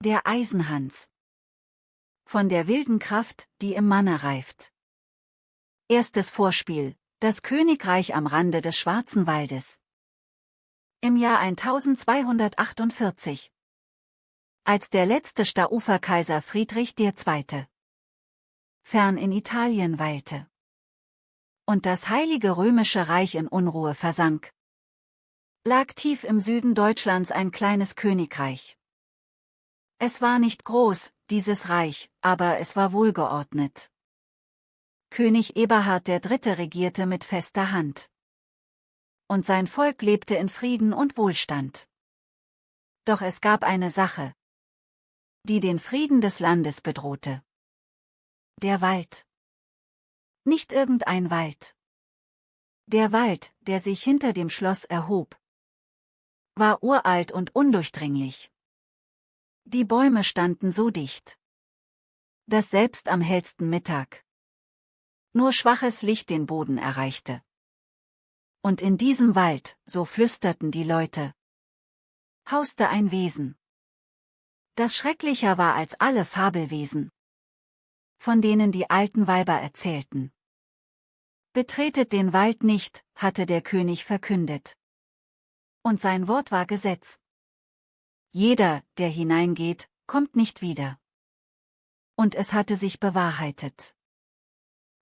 Der Eisenhans. Von der wilden Kraft, die im Manne reift. Erstes Vorspiel, das Königreich am Rande des Schwarzen Waldes. Im Jahr 1248. Als der letzte Stauferkaiser Friedrich II. fern in Italien weilte. Und das Heilige Römische Reich in Unruhe versank, lag tief im Süden Deutschlands ein kleines Königreich. Es war nicht groß, dieses Reich, aber es war wohlgeordnet. König Eberhard III. Regierte mit fester Hand. Und sein Volk lebte in Frieden und Wohlstand. Doch es gab eine Sache, die den Frieden des Landes bedrohte. Der Wald. Nicht irgendein Wald. Der Wald, der sich hinter dem Schloss erhob, war uralt und undurchdringlich. Die Bäume standen so dicht, dass selbst am hellsten Mittag nur schwaches Licht den Boden erreichte. Und in diesem Wald, so flüsterten die Leute, hauste ein Wesen, das schrecklicher war als alle Fabelwesen, von denen die alten Weiber erzählten. Betretet den Wald nicht, hatte der König verkündet. Und sein Wort war Gesetz. Jeder, der hineingeht, kommt nicht wieder. Und es hatte sich bewahrheitet.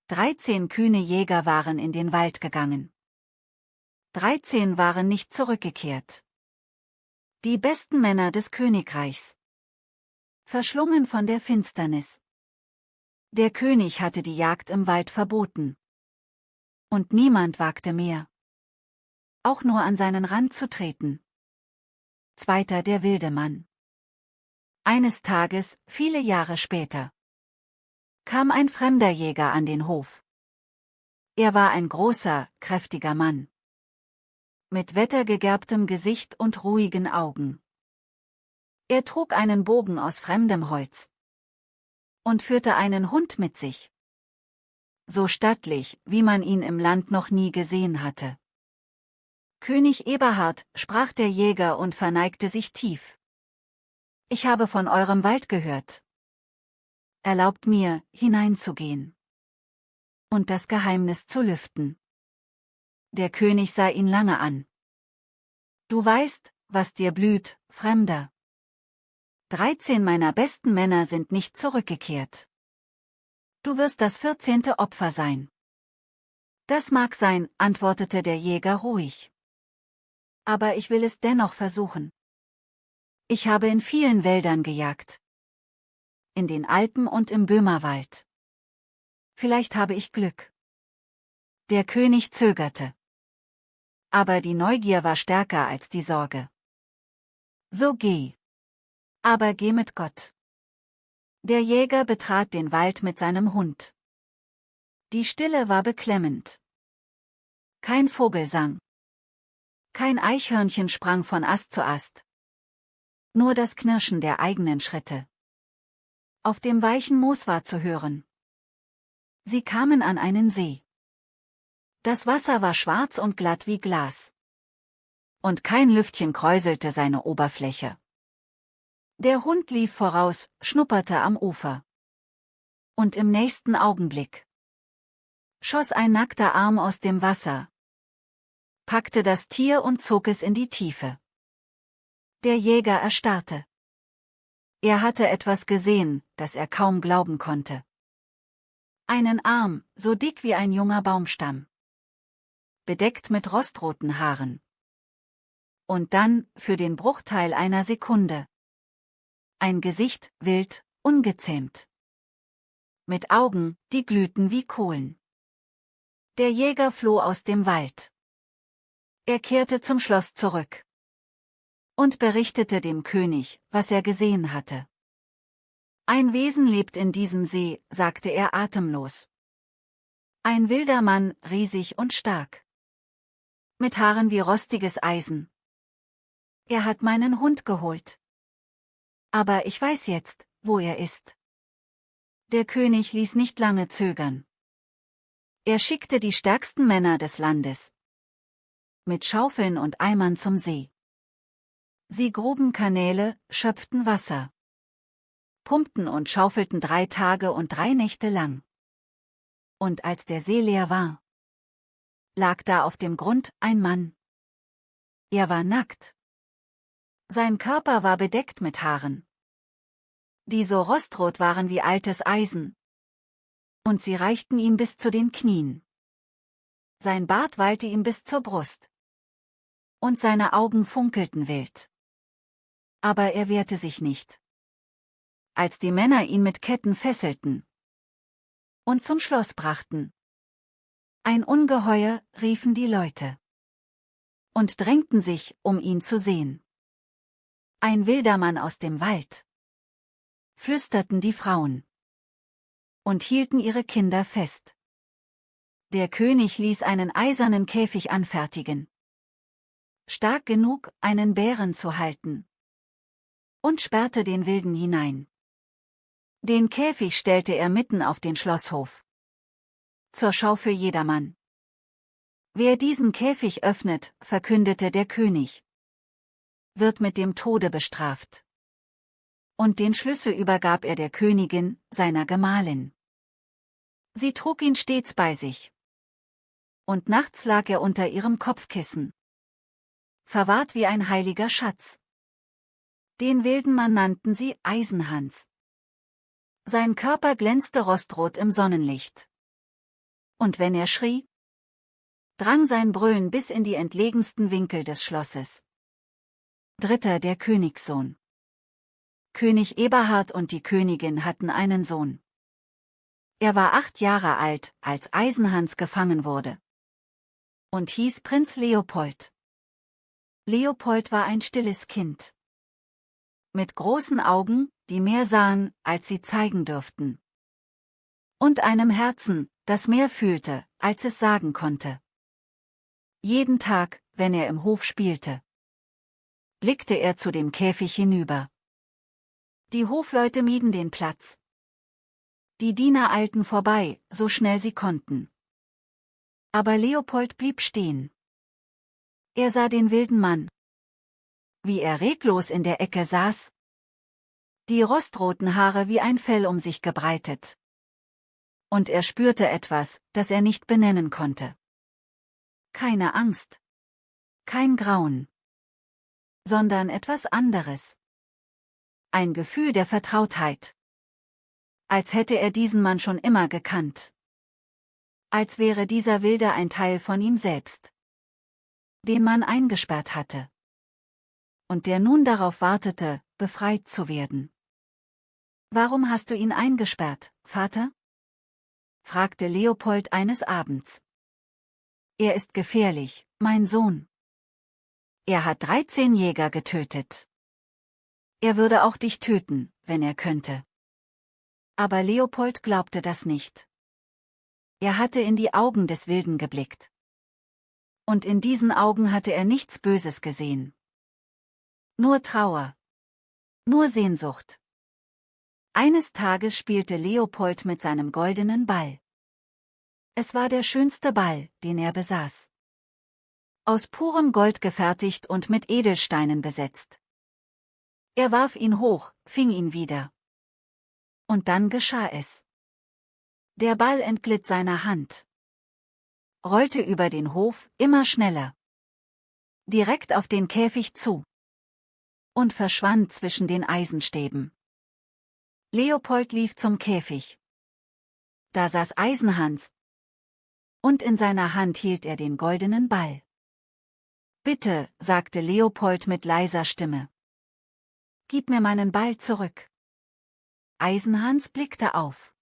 13 kühne Jäger waren in den Wald gegangen. 13 waren nicht zurückgekehrt. Die besten Männer des Königreichs. Verschlungen von der Finsternis. Der König hatte die Jagd im Wald verboten. Und niemand wagte mehr, auch nur an seinen Rand zu treten. Zweiter der wilde Mann. Eines Tages, viele Jahre später, kam ein fremder Jäger an den Hof. Er war ein großer, kräftiger Mann. Mit wettergegerbtem Gesicht und ruhigen Augen. Er trug einen Bogen aus fremdem Holz. Und führte einen Hund mit sich. So stattlich, wie man ihn im Land noch nie gesehen hatte. König Eberhard, sprach der Jäger und verneigte sich tief. Ich habe von eurem Wald gehört. Erlaubt mir, hineinzugehen. Und das Geheimnis zu lüften. Der König sah ihn lange an. Du weißt, was dir blüht, Fremder. 13 meiner besten Männer sind nicht zurückgekehrt. Du wirst das 14. Opfer sein. Das mag sein, antwortete der Jäger ruhig. Aber ich will es dennoch versuchen. Ich habe in vielen Wäldern gejagt. In den Alpen und im Böhmerwald. Vielleicht habe ich Glück. Der König zögerte. Aber die Neugier war stärker als die Sorge. So geh. Aber geh mit Gott. Der Jäger betrat den Wald mit seinem Hund. Die Stille war beklemmend. Kein Vogel sang. Kein Eichhörnchen sprang von Ast zu Ast. Nur das Knirschen der eigenen Schritte. Auf dem weichen Moos war zu hören. Sie kamen an einen See. Das Wasser war schwarz und glatt wie Glas. Und kein Lüftchen kräuselte seine Oberfläche. Der Hund lief voraus, schnupperte am Ufer. Und im nächsten Augenblick schoss ein nackter Arm aus dem Wasser, packte das Tier und zog es in die Tiefe. Der Jäger erstarrte. Er hatte etwas gesehen, das er kaum glauben konnte. Einen Arm, so dick wie ein junger Baumstamm. Bedeckt mit rostroten Haaren. Und dann, für den Bruchteil einer Sekunde, ein Gesicht, wild, ungezähmt. Mit Augen, die glühten wie Kohlen. Der Jäger floh aus dem Wald. Er kehrte zum Schloss zurück. Und berichtete dem König, was er gesehen hatte. Ein Wesen lebt in diesem See, sagte er atemlos. Ein wilder Mann, riesig und stark. Mit Haaren wie rostiges Eisen. Er hat meinen Hund geholt. Aber ich weiß jetzt, wo er ist. Der König ließ nicht lange zögern. Er schickte die stärksten Männer des Landes mit Schaufeln und Eimern zum See. Sie gruben Kanäle, schöpften Wasser. pumpten und schaufelten 3 Tage und 3 Nächte lang. Und als der See leer war, lag da auf dem Grund ein Mann. Er war nackt. Sein Körper war bedeckt mit Haaren, die so rostrot waren wie altes Eisen, und sie reichten ihm bis zu den Knien. Sein Bart wallte ihm bis zur Brust, und seine Augen funkelten wild. Aber er wehrte sich nicht. Als die Männer ihn mit Ketten fesselten und zum Schloss brachten, ein Ungeheuer, riefen die Leute und drängten sich, um ihn zu sehen. Ein wilder Mann aus dem Wald, flüsterten die Frauen und hielten ihre Kinder fest. Der König ließ einen eisernen Käfig anfertigen, stark genug, einen Bären zu halten, und sperrte den Wilden hinein. Den Käfig stellte er mitten auf den Schlosshof, zur Schau für jedermann. Wer diesen Käfig öffnet, verkündete der König, wird mit dem Tode bestraft. Und den Schlüssel übergab er der Königin, seiner Gemahlin. Sie trug ihn stets bei sich. Und nachts lag er unter ihrem Kopfkissen, verwahrt wie ein heiliger Schatz. Den wilden Mann nannten sie Eisenhans. Sein Körper glänzte rostrot im Sonnenlicht. Und wenn er schrie, drang sein Brüllen bis in die entlegensten Winkel des Schlosses. 3. Der Königssohn. König Eberhard und die Königin hatten einen Sohn. Er war 8 Jahre alt, als Eisenhans gefangen wurde, und hieß Prinz Leopold. Leopold war ein stilles Kind, mit großen Augen, die mehr sahen, als sie zeigen dürften, und einem Herzen, das mehr fühlte, als es sagen konnte. Jeden Tag, wenn er im Hof spielte, blickte er zu dem Käfig hinüber. Die Hofleute mieden den Platz. Die Diener eilten vorbei, so schnell sie konnten. Aber Leopold blieb stehen. Er sah den wilden Mann, wie er reglos in der Ecke saß, die rostroten Haare wie ein Fell um sich gebreitet. Und er spürte etwas, das er nicht benennen konnte. Keine Angst, kein Grauen, sondern etwas anderes. Ein Gefühl der Vertrautheit. Als hätte er diesen Mann schon immer gekannt. Als wäre dieser Wilde ein Teil von ihm selbst, den man eingesperrt hatte. Und der nun darauf wartete, befreit zu werden. »Warum hast du ihn eingesperrt, Vater?« fragte Leopold eines Abends. »Er ist gefährlich, mein Sohn. Er hat 13 Jäger getötet. Er würde auch dich töten, wenn er könnte.« Aber Leopold glaubte das nicht. Er hatte in die Augen des Wilden geblickt. Und in diesen Augen hatte er nichts Böses gesehen. Nur Trauer. Nur Sehnsucht. Eines Tages spielte Leopold mit seinem goldenen Ball. Es war der schönste Ball, den er besaß. Aus purem Gold gefertigt und mit Edelsteinen besetzt. Er warf ihn hoch, fing ihn wieder. Und dann geschah es. Der Ball entglitt seiner Hand, rollte über den Hof, immer schneller, direkt auf den Käfig zu, und verschwand zwischen den Eisenstäben. Leopold lief zum Käfig. Da saß Eisenhans, und in seiner Hand hielt er den goldenen Ball. »Bitte«, sagte Leopold mit leiser Stimme, »gib mir meinen Ball zurück.« Eisenhans blickte auf.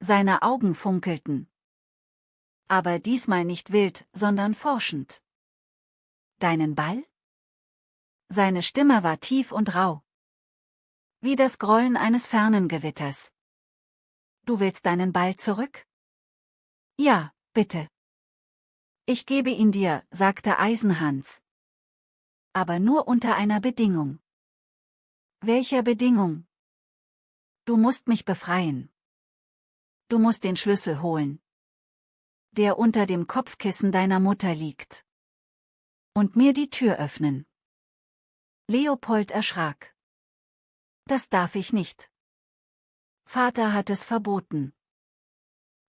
Seine Augen funkelten. Aber diesmal nicht wild, sondern forschend. »Deinen Ball?« Seine Stimme war tief und rau, wie das Grollen eines fernen Gewitters. »Du willst deinen Ball zurück?« »Ja, bitte.« »Ich gebe ihn dir«, sagte Eisenhans. »Aber nur unter einer Bedingung.« »Welcher Bedingung?« »Du musst mich befreien. Du musst den Schlüssel holen, der unter dem Kopfkissen deiner Mutter liegt, und mir die Tür öffnen.« Leopold erschrak. Das darf ich nicht. Vater hat es verboten.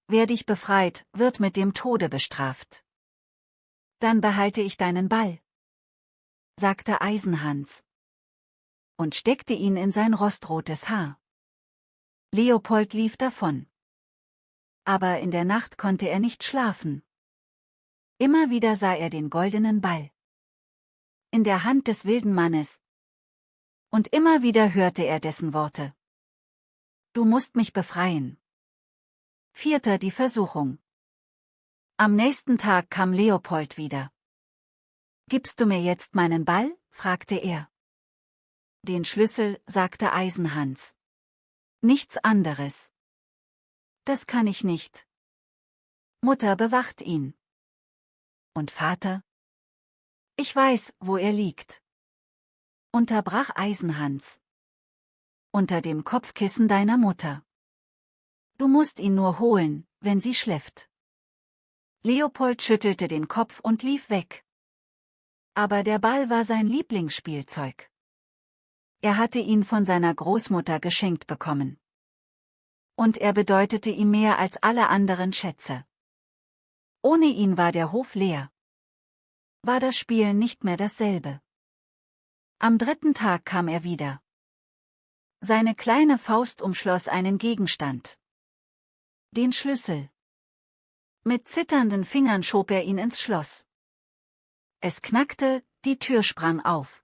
Wer dich befreit, wird mit dem Tode bestraft. Dann behalte ich deinen Ball, sagte Eisenhans und steckte ihn in sein rostrotes Haar. Leopold lief davon. Aber in der Nacht konnte er nicht schlafen. Immer wieder sah er den goldenen Ball in der Hand des wilden Mannes. Und immer wieder hörte er dessen Worte. Du musst mich befreien. 4. Die Versuchung. Am nächsten Tag kam Leopold wieder. Gibst du mir jetzt meinen Ball? Fragte er. Den Schlüssel, sagte Eisenhans. Nichts anderes. Das kann ich nicht. Mutter bewacht ihn. Und Vater? Ich weiß, wo er liegt. Unterbrach Eisenhans. Unter dem Kopfkissen deiner Mutter. Du musst ihn nur holen, wenn sie schläft. Leopold schüttelte den Kopf und lief weg. Aber der Ball war sein Lieblingsspielzeug. Er hatte ihn von seiner Großmutter geschenkt bekommen. Und er bedeutete ihm mehr als alle anderen Schätze. Ohne ihn war der Hof leer. War das Spielen nicht mehr dasselbe. Am 3. Tag kam er wieder. Seine kleine Faust umschloss einen Gegenstand. Den Schlüssel. Mit zitternden Fingern schob er ihn ins Schloss. Es knackte, die Tür sprang auf.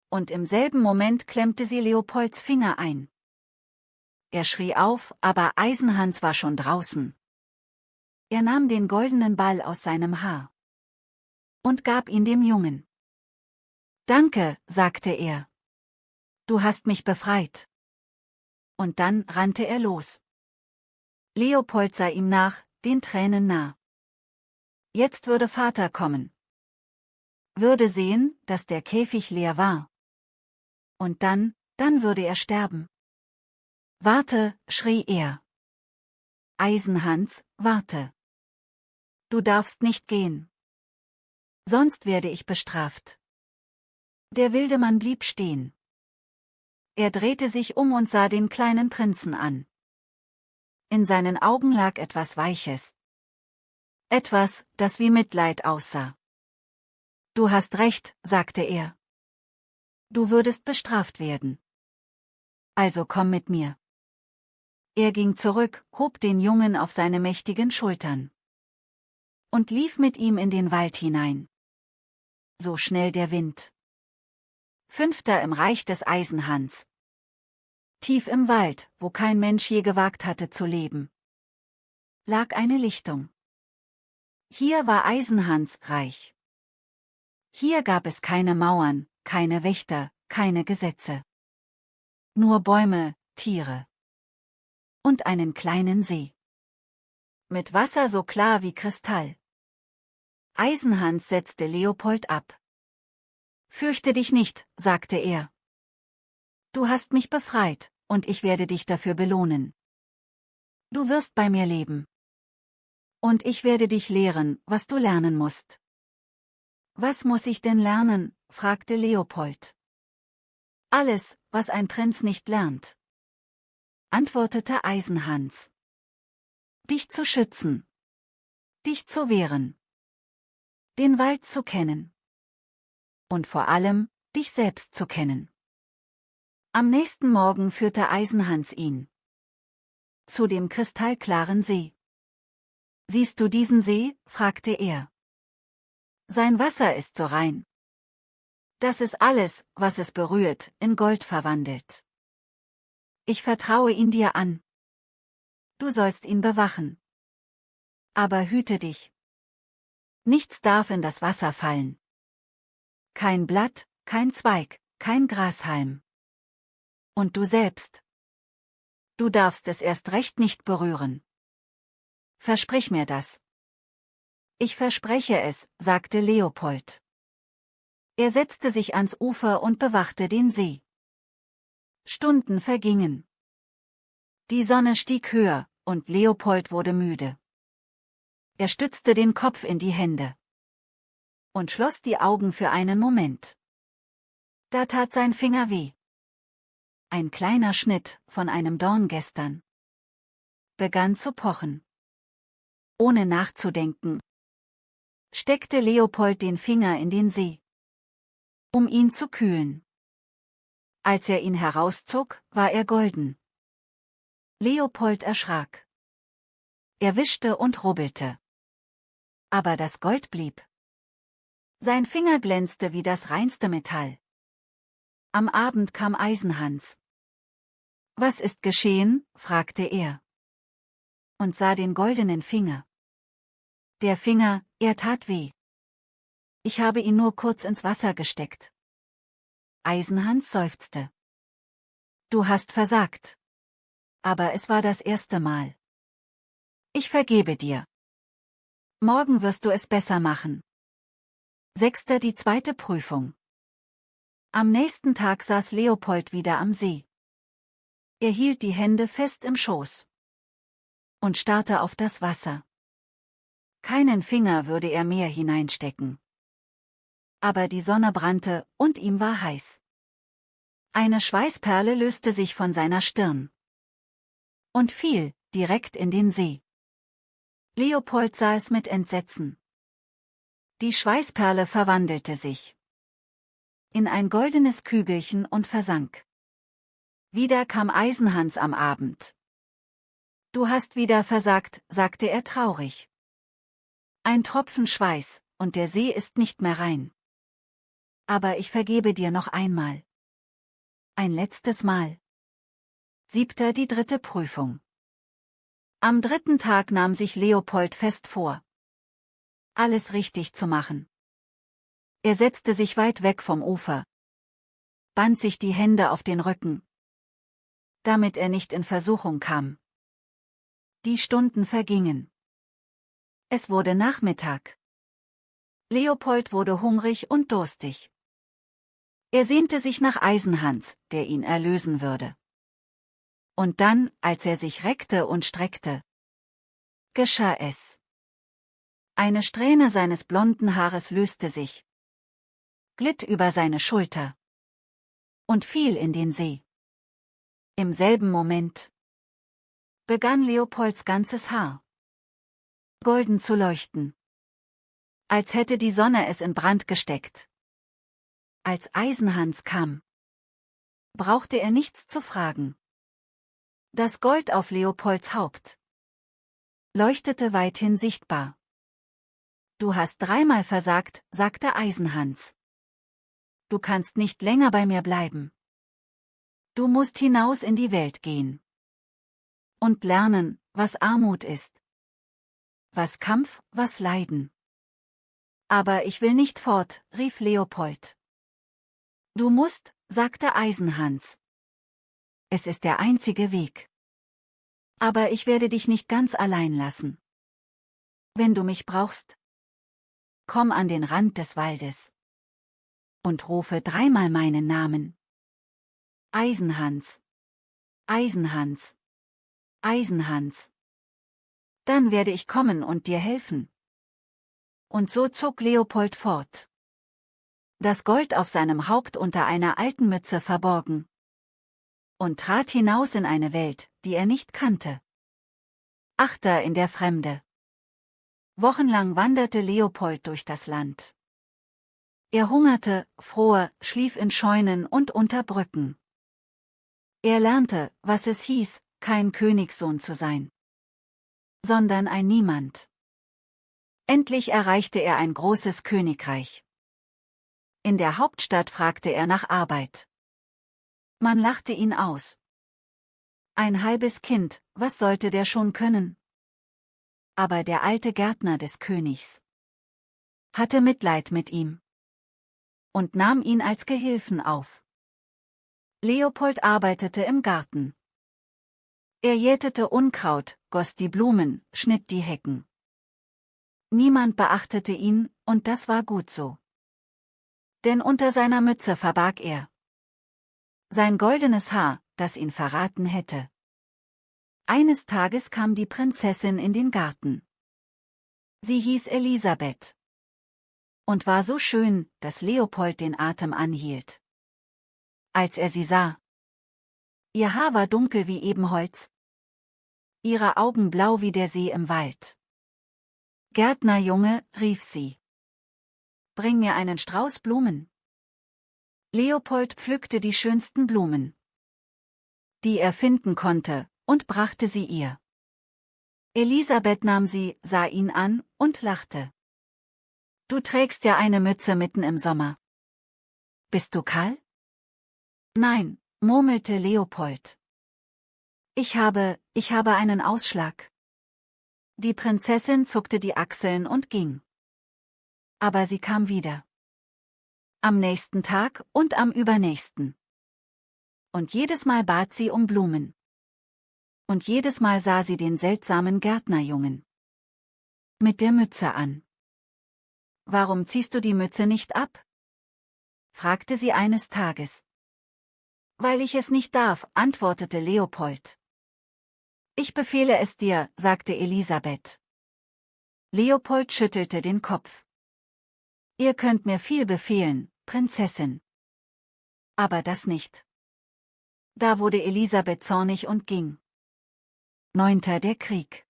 Und im selben Moment klemmte sie Leopolds Finger ein. Er schrie auf, aber Eisenhans war schon draußen. Er nahm den goldenen Ball aus seinem Haar und gab ihn dem Jungen. Danke, sagte er. Du hast mich befreit. Und dann rannte er los. Leopold sah ihm nach, den Tränen nah. Jetzt würde Vater kommen. Würde sehen, dass der Käfig leer war. Und dann würde er sterben. Warte, schrie er. Eisenhans, warte. Du darfst nicht gehen. Sonst werde ich bestraft. Der wilde Mann blieb stehen. Er drehte sich um und sah den kleinen Prinzen an. In seinen Augen lag etwas Weiches. Etwas, das wie Mitleid aussah. Du hast recht, sagte er. Du würdest bestraft werden. Also komm mit mir. Er ging zurück, hob den Jungen auf seine mächtigen Schultern und lief mit ihm in den Wald hinein. So schnell der Wind. 5. Im Reich des Eisenhans. Tief im Wald, wo kein Mensch je gewagt hatte zu leben, lag eine Lichtung. Hier war Eisenhans Reich. Hier gab es keine Mauern, keine Wächter, keine Gesetze. Nur Bäume, Tiere. Und einen kleinen See. Mit Wasser so klar wie Kristall. Eisenhans setzte Leopold ab. Fürchte dich nicht, sagte er. Du hast mich befreit, und ich werde dich dafür belohnen. Du wirst bei mir leben. Und ich werde dich lehren, was du lernen musst. Was muss ich denn lernen? Fragte Leopold. Alles, was ein Prinz nicht lernt, antwortete Eisenhans. Dich zu schützen. Dich zu wehren. Den Wald zu kennen. Und vor allem, dich selbst zu kennen. Am nächsten Morgen führte Eisenhans ihn zu dem kristallklaren See. Siehst du diesen See? Fragte er. Sein Wasser ist so rein, dass es alles, was es berührt, in Gold verwandelt. Ich vertraue ihn dir an. Du sollst ihn bewachen. Aber hüte dich. Nichts darf in das Wasser fallen. Kein Blatt, kein Zweig, kein Grashalm. Und du selbst. Du darfst es erst recht nicht berühren. Versprich mir das. Ich verspreche es, sagte Leopold. Er setzte sich ans Ufer und bewachte den See. Stunden vergingen. Die Sonne stieg höher, und Leopold wurde müde. Er stützte den Kopf in die Hände und schloss die Augen für einen Moment. Da tat sein Finger weh. ein kleiner Schnitt von einem Dorn gestern, begann zu pochen. Ohne nachzudenken, steckte Leopold den Finger in den See, um ihn zu kühlen. Als er ihn herauszog, war er golden. Leopold erschrak. Er wischte und rubbelte. Aber das Gold blieb. Sein Finger glänzte wie das reinste Metall. Am Abend kam Eisenhans. »Was ist geschehen?« fragte er. Und sah den goldenen Finger. Der Finger, er tat weh. Ich habe ihn nur kurz ins Wasser gesteckt. Eisenhans seufzte. Du hast versagt. Aber es war das erste Mal. Ich vergebe dir. Morgen wirst du es besser machen. 6. Die zweite Prüfung. Am nächsten Tag saß Leopold wieder am See. Er hielt die Hände fest im Schoß und starrte auf das Wasser. Keinen Finger würde er mehr hineinstecken. Aber die Sonne brannte und ihm war heiß. Eine Schweißperle löste sich von seiner Stirn und fiel direkt in den See. Leopold sah es mit Entsetzen. Die Schweißperle verwandelte sich in ein goldenes Kügelchen und versank. Wieder kam Eisenhans am Abend. Du hast wieder versagt, sagte er traurig. Ein Tropfen Schweiß, und der See ist nicht mehr rein. Aber ich vergebe dir noch einmal. Ein letztes Mal. 7. Die dritte Prüfung. Am 3. Tag nahm sich Leopold fest vor, alles richtig zu machen. Er setzte sich weit weg vom Ufer, band sich die Hände auf den Rücken, damit er nicht in Versuchung kam. Die Stunden vergingen. Es wurde Nachmittag. Leopold wurde hungrig und durstig. Er sehnte sich nach Eisenhans, der ihn erlösen würde. Und dann, als er sich reckte und streckte, geschah es. Eine Strähne seines blonden Haares löste sich, glitt über seine Schulter und fiel in den See. Im selben Moment begann Leopolds ganzes Haar golden zu leuchten, als hätte die Sonne es in Brand gesteckt. Als Eisenhans kam, brauchte er nichts zu fragen. Das Gold auf Leopolds Haupt leuchtete weithin sichtbar. Du hast dreimal versagt, sagte Eisenhans. Du kannst nicht länger bei mir bleiben. Du musst hinaus in die Welt gehen und lernen, was Armut ist, was Kampf, was Leiden. Aber ich will nicht fort, rief Leopold. Du musst, sagte Eisenhans. Es ist der einzige Weg. Aber ich werde dich nicht ganz allein lassen. Wenn du mich brauchst, komm an den Rand des Waldes und rufe dreimal meinen Namen. Eisenhans, Eisenhans, Eisenhans. Dann werde ich kommen und dir helfen. Und so zog Leopold fort, das Gold auf seinem Haupt unter einer alten Mütze verborgen, und trat hinaus in eine Welt, die er nicht kannte. 8. In der Fremde. Wochenlang wanderte Leopold durch das Land. Er hungerte, fror, schlief in Scheunen und unter Brücken. Er lernte, was es hieß, kein Königssohn zu sein, sondern ein Niemand. Endlich erreichte er ein großes Königreich. In der Hauptstadt fragte er nach Arbeit. Man lachte ihn aus. Ein halbes Kind, was sollte der schon können? Aber der alte Gärtner des Königs hatte Mitleid mit ihm und nahm ihn als Gehilfen auf. Leopold arbeitete im Garten. Er jätete Unkraut, goss die Blumen, schnitt die Hecken. Niemand beachtete ihn, und das war gut so. Denn unter seiner Mütze verbarg er sein goldenes Haar, das ihn verraten hätte. Eines Tages kam die Prinzessin in den Garten. Sie hieß Elisabeth und war so schön, dass Leopold den Atem anhielt, als er sie sah. Ihr Haar war dunkel wie Ebenholz, ihre Augen blau wie der See im Wald. Gärtnerjunge, rief sie. Bring mir einen Strauß Blumen. Leopold pflückte die schönsten Blumen, die er finden konnte, und brachte sie ihr. Elisabeth nahm sie, sah ihn an und lachte. Du trägst ja eine Mütze mitten im Sommer. Bist du kahl? Nein, murmelte Leopold. Ich habe einen Ausschlag. Die Prinzessin zuckte die Achseln und ging. Aber sie kam wieder. Am nächsten Tag und am übernächsten. Und jedes Mal bat sie um Blumen. Und jedes Mal sah sie den seltsamen Gärtnerjungen mit der Mütze an. Warum ziehst du die Mütze nicht ab? Fragte sie eines Tages. Weil ich es nicht darf, antwortete Leopold. Ich befehle es dir, sagte Elisabeth. Leopold schüttelte den Kopf. Ihr könnt mir viel befehlen, Prinzessin. Aber das nicht. Da wurde Elisabeth zornig und ging. 9. Der Krieg.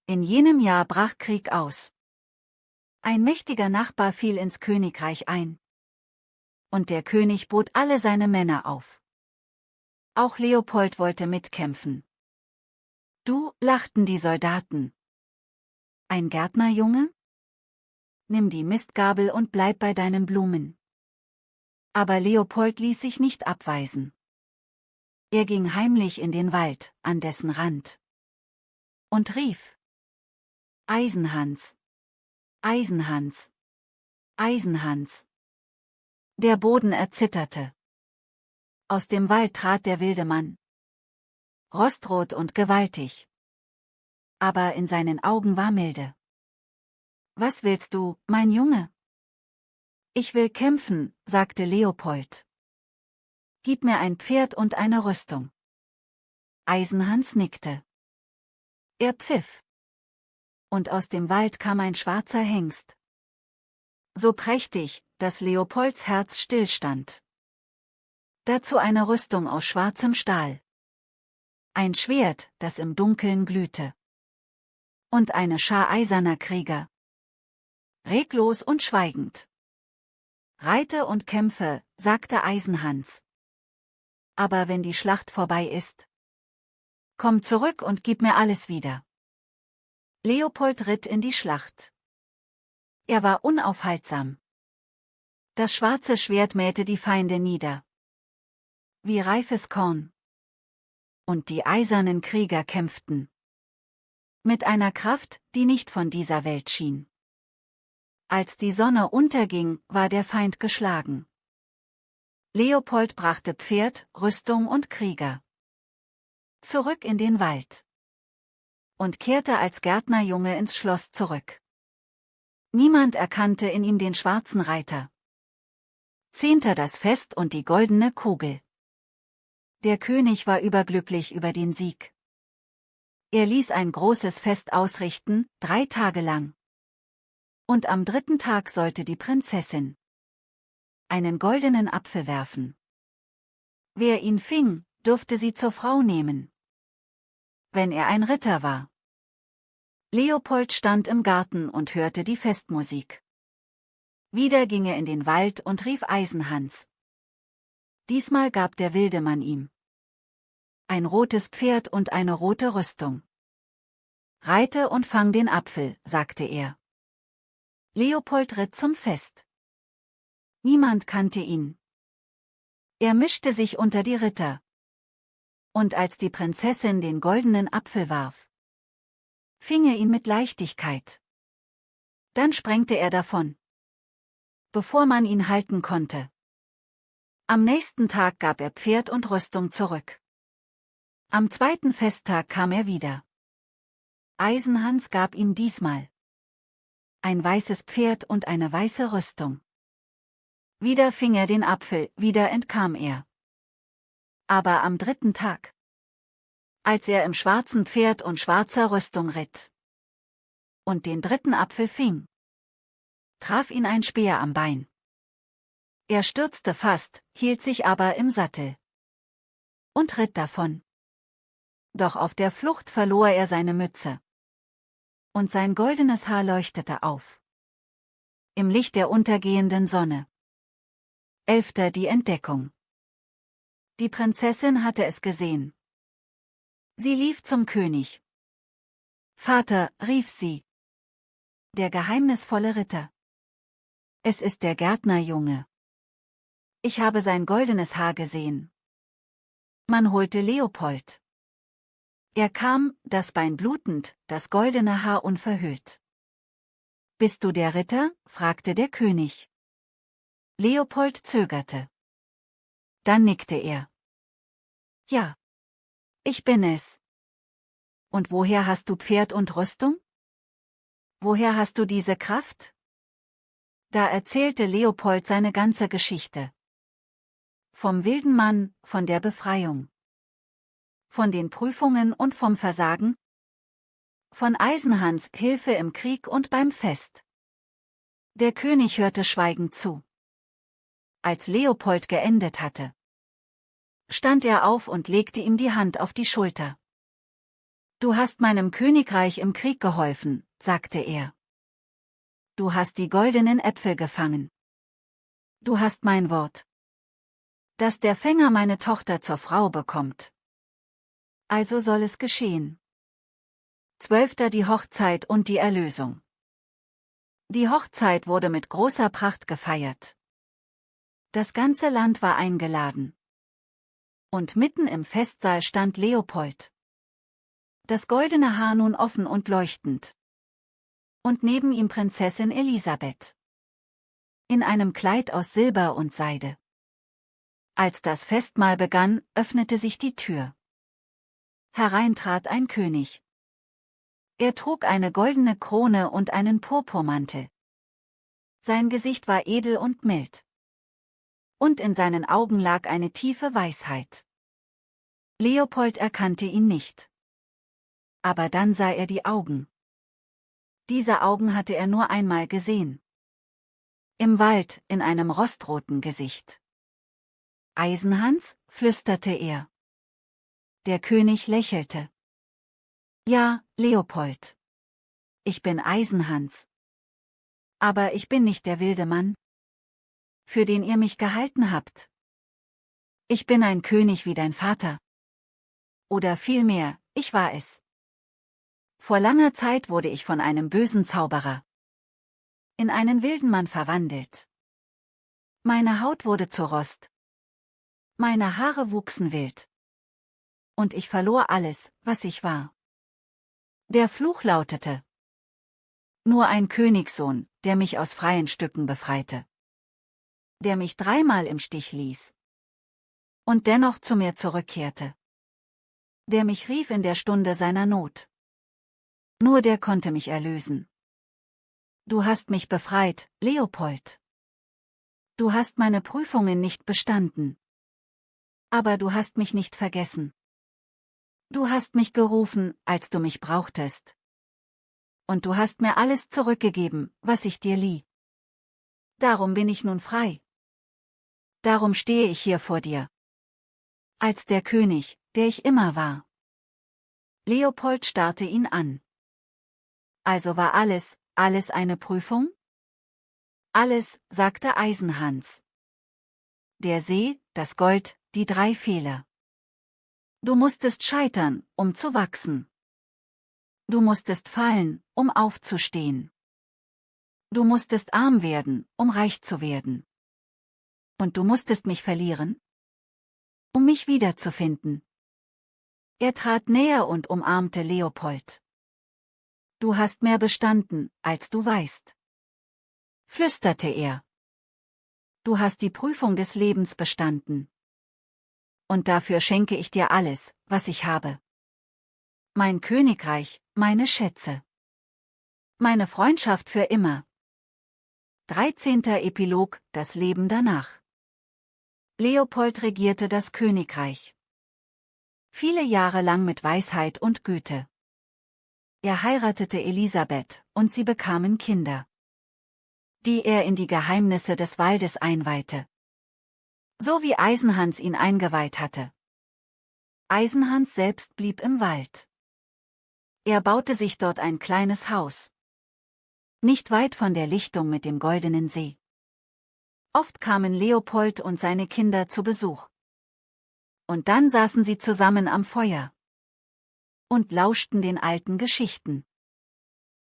In jenem Jahr brach Krieg aus. Ein mächtiger Nachbar fiel ins Königreich ein. Und der König bot alle seine Männer auf. Auch Leopold wollte mitkämpfen. Du, lachten die Soldaten. Ein Gärtnerjunge? Nimm die Mistgabel und bleib bei deinen Blumen. Aber Leopold ließ sich nicht abweisen. Er ging heimlich in den Wald, an dessen Rand. Und rief: Eisenhans! Eisenhans! Eisenhans! Der Boden erzitterte. Aus dem Wald trat der wilde Mann. Rostrot und gewaltig. Aber in seinen Augen war Milde. Was willst du, mein Junge? Ich will kämpfen, sagte Leopold. Gib mir ein Pferd und eine Rüstung. Eisenhans nickte. Er pfiff. Und aus dem Wald kam ein schwarzer Hengst. So prächtig, dass Leopolds Herz stillstand. Dazu eine Rüstung aus schwarzem Stahl. Ein Schwert, das im Dunkeln glühte. Und eine Schar eiserner Krieger. Reglos und schweigend. Reite und kämpfe, sagte Eisenhans. Aber wenn die Schlacht vorbei ist, komm zurück und gib mir alles wieder. Leopold ritt in die Schlacht. Er war unaufhaltsam. Das schwarze Schwert mähte die Feinde nieder. Wie reifes Korn. Und die eisernen Krieger kämpften. Mit einer Kraft, die nicht von dieser Welt schien. Als die Sonne unterging, war der Feind geschlagen. Leopold brachte Pferd, Rüstung und Krieger zurück in den Wald. Und kehrte als Gärtnerjunge ins Schloss zurück. Niemand erkannte in ihm den schwarzen Reiter. 10. Das Fest und die goldene Kugel. Der König war überglücklich über den Sieg. Er ließ ein großes Fest ausrichten, 3 Tage lang. Und am 3. Tag sollte die Prinzessin einen goldenen Apfel werfen. Wer ihn fing, durfte sie zur Frau nehmen. Wenn er ein Ritter war. Leopold stand im Garten und hörte die Festmusik. Wieder ging er in den Wald und rief Eisenhans. Diesmal gab der wilde Mann ihm ein rotes Pferd und eine rote Rüstung. Reite und fang den Apfel, sagte er. Leopold ritt zum Fest. Niemand kannte ihn. Er mischte sich unter die Ritter. Und als die Prinzessin den goldenen Apfel warf, fing er ihn mit Leichtigkeit. Dann sprengte er davon, bevor man ihn halten konnte. Am nächsten Tag gab er Pferd und Rüstung zurück. Am 2. Festtag kam er wieder. Eisenhans gab ihm diesmal ein weißes Pferd und eine weiße Rüstung. Wieder fing er den Apfel, wieder entkam er. Aber am 3. Tag, als er im schwarzen Pferd und schwarzer Rüstung ritt und den 3. Apfel fing, traf ihn ein Speer am Bein. Er stürzte fast, hielt sich aber im Sattel. und ritt davon. Doch auf der Flucht verlor er seine Mütze. Und sein goldenes Haar leuchtete auf. Im Licht der untergehenden Sonne. 11. Die Entdeckung. Die Prinzessin hatte es gesehen. Sie lief zum König. »Vater«, rief sie. »Der geheimnisvolle Ritter. Es ist der Gärtnerjunge. Ich habe sein goldenes Haar gesehen.« Man holte Leopold. Er kam, das Bein blutend, das goldene Haar unverhüllt. »Bist du der Ritter?« fragte der König. Leopold zögerte. Dann nickte er. »Ja. Ich bin es.« »Und woher hast du Pferd und Rüstung? Woher hast du diese Kraft?« Da erzählte Leopold seine ganze Geschichte. Vom wilden Mann, von der Befreiung. Von den Prüfungen und vom Versagen. Von Eisenhans Hilfe im Krieg und beim Fest. Der König hörte schweigend zu. Als Leopold geendet hatte, stand er auf und legte ihm die Hand auf die Schulter. »Du hast meinem Königreich im Krieg geholfen«, sagte er. »Du hast die goldenen Äpfel gefangen. Du hast mein Wort, dass der Fänger meine Tochter zur Frau bekommt. Also soll es geschehen.« 12. Die Hochzeit und die Erlösung. Die Hochzeit wurde mit großer Pracht gefeiert. Das ganze Land war eingeladen. Und mitten im Festsaal stand Leopold. Das goldene Haar nun offen und leuchtend. Und neben ihm Prinzessin Elisabeth. In einem Kleid aus Silber und Seide. Als das Festmahl begann, öffnete sich die Tür. Herein trat ein König. Er trug eine goldene Krone und einen Purpurmantel. Sein Gesicht war edel und mild. Und in seinen Augen lag eine tiefe Weisheit. Leopold erkannte ihn nicht. Aber dann sah er die Augen. Diese Augen hatte er nur einmal gesehen. Im Wald, in einem rostroten Gesicht. »Eisenhans?« flüsterte er. Der König lächelte. »Ja, Leopold. Ich bin Eisenhans. Aber ich bin nicht der wilde Mann, für den ihr mich gehalten habt. Ich bin ein König wie dein Vater. Oder vielmehr, ich war es. Vor langer Zeit wurde ich von einem bösen Zauberer in einen wilden Mann verwandelt. Meine Haut wurde zu Rost. Meine Haare wuchsen wild. Und ich verlor alles, was ich war. Der Fluch lautete: Nur ein Königssohn, der mich aus freien Stücken befreite. Der mich 3-mal im Stich ließ. Und dennoch zu mir zurückkehrte. Der mich rief in der Stunde seiner Not. Nur der konnte mich erlösen. Du hast mich befreit, Leopold. Du hast meine Prüfungen nicht bestanden. Aber du hast mich nicht vergessen. Du hast mich gerufen, als du mich brauchtest. Und du hast mir alles zurückgegeben, was ich dir lieh. Darum bin ich nun frei. Darum stehe ich hier vor dir. Als der König, der ich immer war. Leopold starrte ihn an. Also war alles eine Prüfung? Alles, sagte Eisenhans. Der See, das Gold, die 3 Fehler. Du musstest scheitern, um zu wachsen. Du musstest fallen, um aufzustehen. Du musstest arm werden, um reich zu werden. Und du musstest mich verlieren, um mich wiederzufinden. Er trat näher und umarmte Leopold. Du hast mehr bestanden, als du weißt, flüsterte er. Du hast die Prüfung des Lebens bestanden. Und dafür schenke ich dir alles, was ich habe. Mein Königreich, meine Schätze. Meine Freundschaft für immer. 13. Epilog, das Leben danach. Leopold regierte das Königreich. Viele Jahre lang mit Weisheit und Güte. Er heiratete Elisabeth, und sie bekamen Kinder, die er in die Geheimnisse des Waldes einweihte. So wie Eisenhans ihn eingeweiht hatte. Eisenhans selbst blieb im Wald. Er baute sich dort ein kleines Haus. Nicht weit von der Lichtung mit dem goldenen See. Oft kamen Leopold und seine Kinder zu Besuch. Und dann saßen sie zusammen am Feuer und lauschten den alten Geschichten.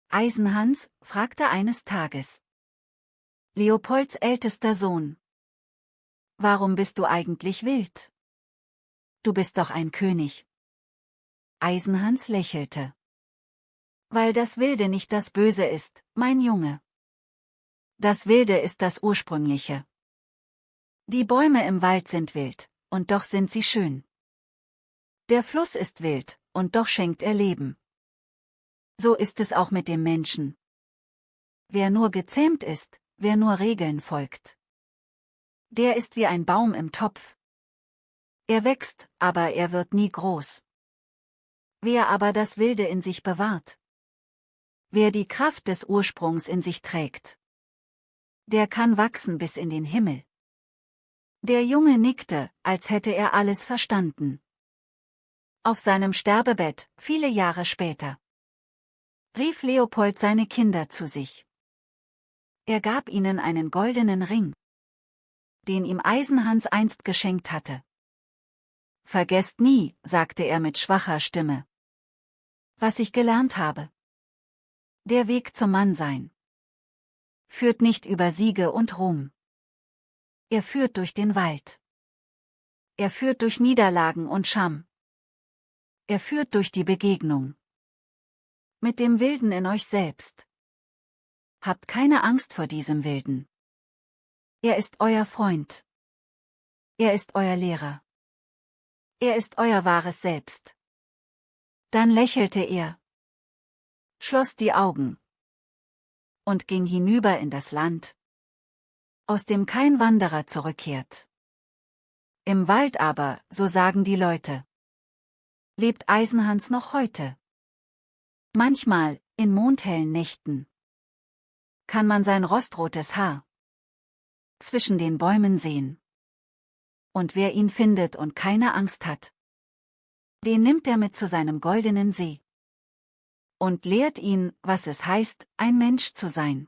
Eisenhans fragte eines Tages Leopolds ältester Sohn: Warum bist du eigentlich wild? Du bist doch ein König. Eisenhans lächelte. Weil das Wilde nicht das Böse ist, mein Junge. Das Wilde ist das Ursprüngliche. Die Bäume im Wald sind wild, und doch sind sie schön. Der Fluss ist wild, und doch schenkt er Leben. So ist es auch mit dem Menschen. Wer nur gezähmt ist, wer nur Regeln folgt, der ist wie ein Baum im Topf. Er wächst, aber er wird nie groß. Wer aber das Wilde in sich bewahrt, wer die Kraft des Ursprungs in sich trägt, der kann wachsen bis in den Himmel. Der Junge nickte, als hätte er alles verstanden. Auf seinem Sterbebett, viele Jahre später, rief Leopold seine Kinder zu sich. Er gab ihnen einen goldenen Ring, den ihm Eisenhans einst geschenkt hatte. Vergesst nie, sagte er mit schwacher Stimme, was ich gelernt habe. Der Weg zum Mannsein führt nicht über Siege und Ruhm. Er führt durch den Wald. Er führt durch Niederlagen und Scham. Er führt durch die Begegnung mit dem Wilden in euch selbst. Habt keine Angst vor diesem Wilden. Er ist euer Freund. Er ist euer Lehrer. Er ist euer wahres Selbst. Dann lächelte er, schloss die Augen und ging hinüber in das Land, aus dem kein Wanderer zurückkehrt. Im Wald aber, so sagen die Leute, lebt Eisenhans noch heute. Manchmal, in mondhellen Nächten, kann man sein rostrotes Haar zwischen den Bäumen sehen. Und wer ihn findet und keine Angst hat, den nimmt er mit zu seinem goldenen See und lehrt ihn, was es heißt, ein Mensch zu sein.